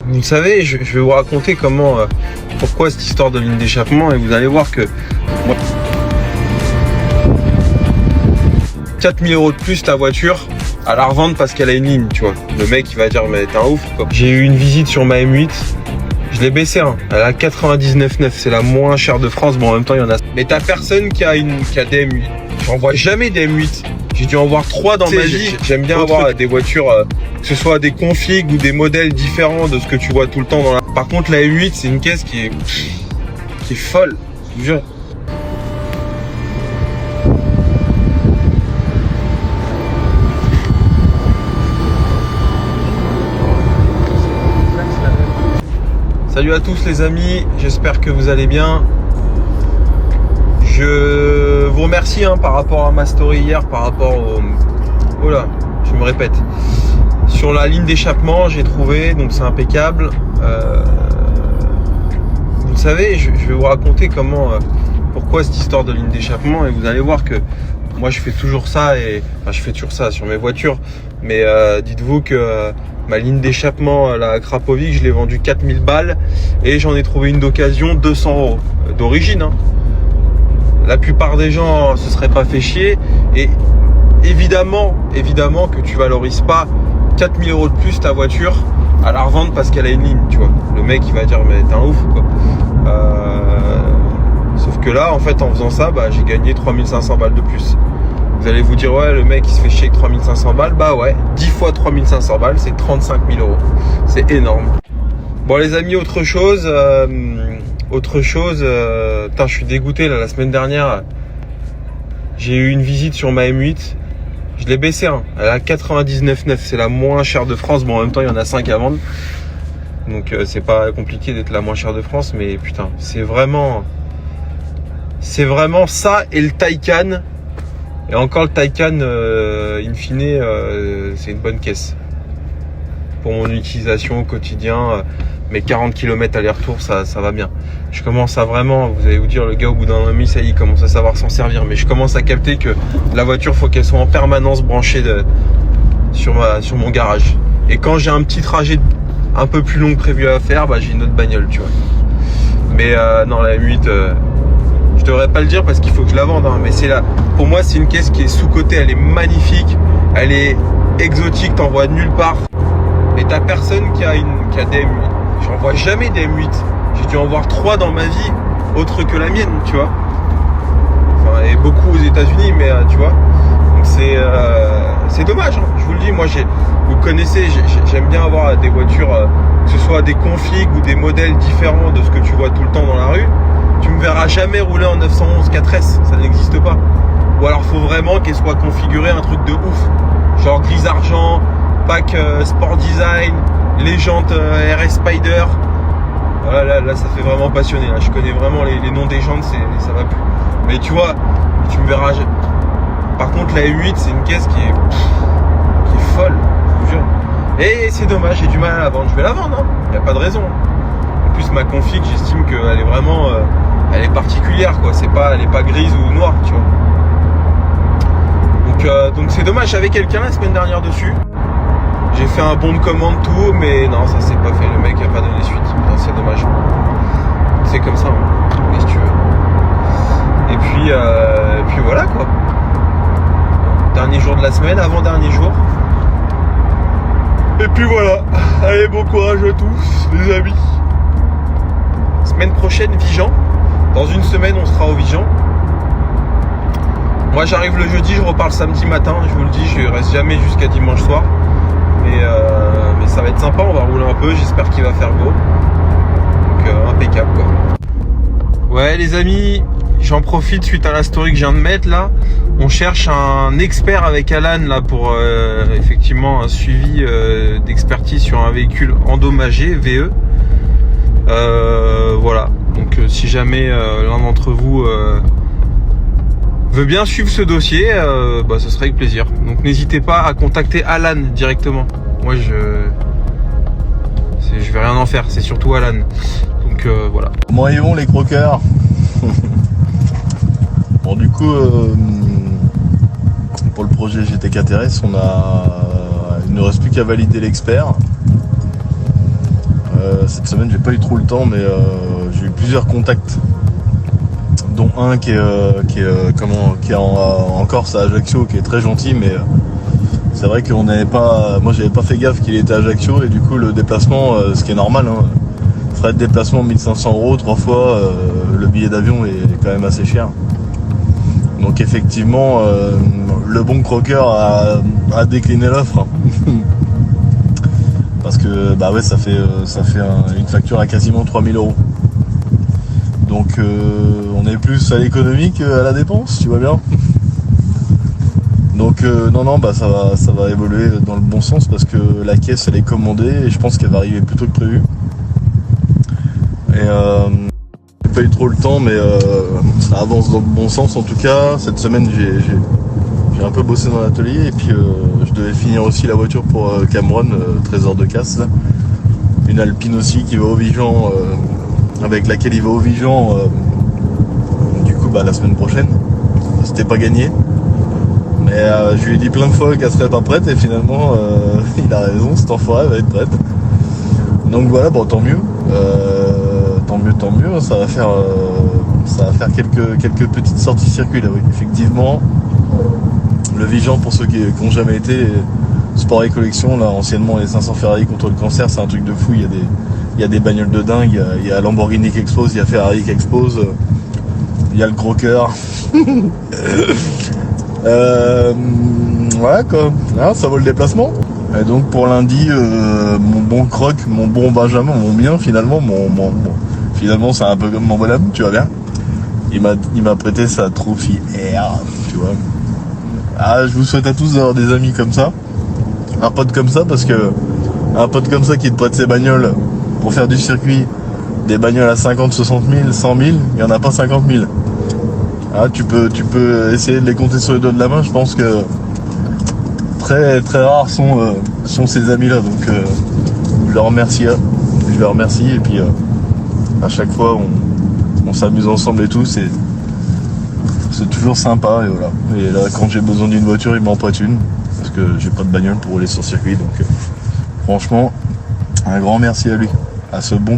Vous savez, je vais vous raconter pourquoi cette histoire de ligne d'échappement, et vous allez voir que 4 000 € de plus la voiture à la revendre parce qu'elle a une ligne, tu vois. Le mec il va dire mais t'es un ouf quoi. J'ai eu une visite sur ma M8, je l'ai baissé, hein. Elle a 99,9, c'est la moins chère de France. Bon, en même temps il y en a. Mais t'as personne qui a des M8. J'en vois jamais des M8. J'ai dû en voir 3 dans ma vie. J'aime bien avoir des voitures, que ce soit des configs ou des modèles différents de ce que tu vois tout le temps dans la. Par contre la M8 c'est une caisse qui est folle, je vous jure. Salut à tous les amis, j'espère que vous allez bien. Je vous remercie par rapport à ma story hier, par rapport au... Oh là, je me répète. Sur la ligne d'échappement, j'ai trouvé, donc c'est impeccable. Vous savez, je vais vous raconter pourquoi cette histoire de ligne d'échappement, et vous allez voir que moi je fais toujours ça, je fais toujours ça sur mes voitures, mais dites-vous que ma ligne d'échappement, la Krapovic, je l'ai vendue 4000 balles et j'en ai trouvé une d'occasion 200 € d'origine. La plupart des gens se seraient pas fait chier, et évidemment que tu valorises pas 4000 € de plus ta voiture à la revendre parce qu'elle a une ligne, tu vois. Le mec il va dire mais t'es un ouf quoi. Sauf que là en fait en faisant ça, j'ai gagné 3500 balles de plus. Vous allez vous dire ouais le mec il se fait chier avec 3500 balles, bah ouais, 10 fois 3500 balles c'est 35 000 €. C'est énorme. Bon les amis, autre chose, putain je suis dégoûté là, la semaine dernière j'ai eu une visite sur ma M8, je l'ai baissé, elle a 99,9, c'est la moins chère de France. Bon en même temps il y en a 5 à vendre, donc c'est pas compliqué d'être la moins chère de France, mais putain c'est vraiment ça et le Taycan. Et encore le Taycan, in fine, c'est une bonne caisse. Pour mon utilisation au quotidien, mes 40 km aller-retour, ça va bien. Je commence à vraiment, vous allez vous dire, le gars au bout d'un an, ça y est, il commence à savoir s'en servir. Mais je commence à capter que la voiture, faut qu'elle soit en permanence branchée sur mon garage. Et quand j'ai un petit trajet un peu plus long prévu à faire, j'ai une autre bagnole, tu vois. Mais non, la M8... je devrais pas le dire parce qu'il faut que je la vende, mais pour moi c'est une caisse qui est sous-cotée, elle est magnifique, elle est exotique, t'en vois nulle part. Et t'as personne qui a des M8. J'en vois jamais des M8. J'ai dû en voir 3 dans ma vie, autre que la mienne, tu vois. Enfin, et beaucoup aux États-Unis, mais tu vois. Donc c'est dommage, je vous le dis. Moi, vous connaissez, j'aime bien avoir des voitures, que ce soit des configs ou des modèles différents de ce que tu vois tout le temps dans la rue. Tu me verras jamais rouler en 911 4S, ça n'existe pas. Ou alors faut vraiment qu'elle soit configurée un truc de ouf, genre gris argent, pack sport design, les jantes RS Spider. Voilà, là ça fait vraiment passionné. Là, je connais vraiment les noms des jantes, ça va plus. Mais tu vois, tu me verras. Par contre la M8 c'est une caisse qui est folle, je vous jure. Et c'est dommage, j'ai du mal à la vendre. Je vais la vendre, y a pas de raison. En plus ma config, j'estime qu'elle est vraiment elle est particulière quoi, elle est pas grise ou noire, tu vois. Donc c'est dommage, j'avais quelqu'un la semaine dernière dessus. J'ai fait un bon de commande tout, mais non, ça s'est pas fait, le mec a pas donné suite. C'est dommage. C'est comme ça, qu'est-ce que tu veux. Et puis voilà quoi. Dernier jour de la semaine, avant-dernier jour. Et puis voilà. Allez, bon courage à tous les amis. Semaine prochaine, Vigan. Dans une semaine, on sera au Vigan. Moi, j'arrive le jeudi, je repars le samedi matin. Je vous le dis, je reste jamais jusqu'à dimanche soir. Mais ça va être sympa, on va rouler un peu. J'espère qu'il va faire beau. Donc, impeccable, quoi. Ouais, les amis, j'en profite suite à la story que je viens de mettre, là. On cherche un expert avec Alan, là, pour effectivement un suivi d'expertise sur un véhicule endommagé, VE. Voilà, donc si jamais l'un d'entre vous veut bien suivre ce dossier, ce serait avec plaisir. Donc n'hésitez pas à contacter Alan directement. Moi je vais rien en faire, c'est surtout Alan. Donc voilà. Comment ils vont les croqueurs? Bon du coup pour le projet GTK Terrestre, il ne reste plus qu'à valider l'expert. cette semaine j'ai pas eu trop le temps, mais j'ai eu plusieurs contacts, dont un qui est en Corse à Ajaccio, qui est très gentil, mais c'est vrai que moi j'avais pas fait gaffe qu'il était à Ajaccio, et du coup le déplacement, ce qui est normal, hein, frais de déplacement 1500 €, 3 fois, le billet d'avion est quand même assez cher. Donc effectivement, le bon croqueur a décliné l'offre. Parce que bah ouais, ça fait une facture à quasiment 3000 €. Donc on est plus à l'économie qu'à la dépense, tu vois bien. Donc non, bah ça va évoluer dans le bon sens, parce que la caisse elle est commandée et je pense qu'elle va arriver plus tôt que prévu. Et j'ai pas eu trop le temps, mais ça avance dans le bon sens en tout cas. Cette semaine j'ai un peu bossé dans l'atelier, et puis je devais finir aussi la voiture pour Cameron, trésor de casse là. Une Alpine aussi qui va au Vigan, avec laquelle il va au Vigan du coup bah la semaine prochaine. C'était pas gagné, mais je lui ai dit plein de fois qu'elle serait pas prête, et finalement il a raison, cette enfoirée va être prête. Donc voilà, bon, tant mieux, ça va faire quelques petites sorties circuit là, oui, effectivement. Le Vigan, pour ceux qui n'ont jamais été, sport et collection, là, anciennement les 500 Ferrari contre le cancer, c'est un truc de fou. Il y a des bagnoles de dingue, il y a Lamborghini qui explose, il y a Ferrari qui explose, il y a le croqueur. Voilà quoi, hein, ça vaut le déplacement. Et donc pour lundi, mon bon croc, mon bon Benjamin, mon mien finalement, finalement c'est un peu comme mon bonhomme, tu vois bien. Il m'a prêté sa Trophy R, tu vois. Ah, je vous souhaite à tous d'avoir des amis comme ça, un pote comme ça, parce que un pote comme ça qui te prête ses bagnoles pour faire du circuit, des bagnoles à 50, 60 000, 100 000, il n'y en a pas 50 000. Ah, tu peux essayer de les compter sur les doigts de la main. Je pense que très très rares sont ces amis là, donc je les remercie, et puis à chaque fois on s'amuse ensemble et tout, c'est toujours sympa, et voilà. Et là, quand j'ai besoin d'une voiture, il m'en prête une, parce que j'ai pas de bagnole pour rouler sur circuit, donc franchement un grand merci à lui, à ce bon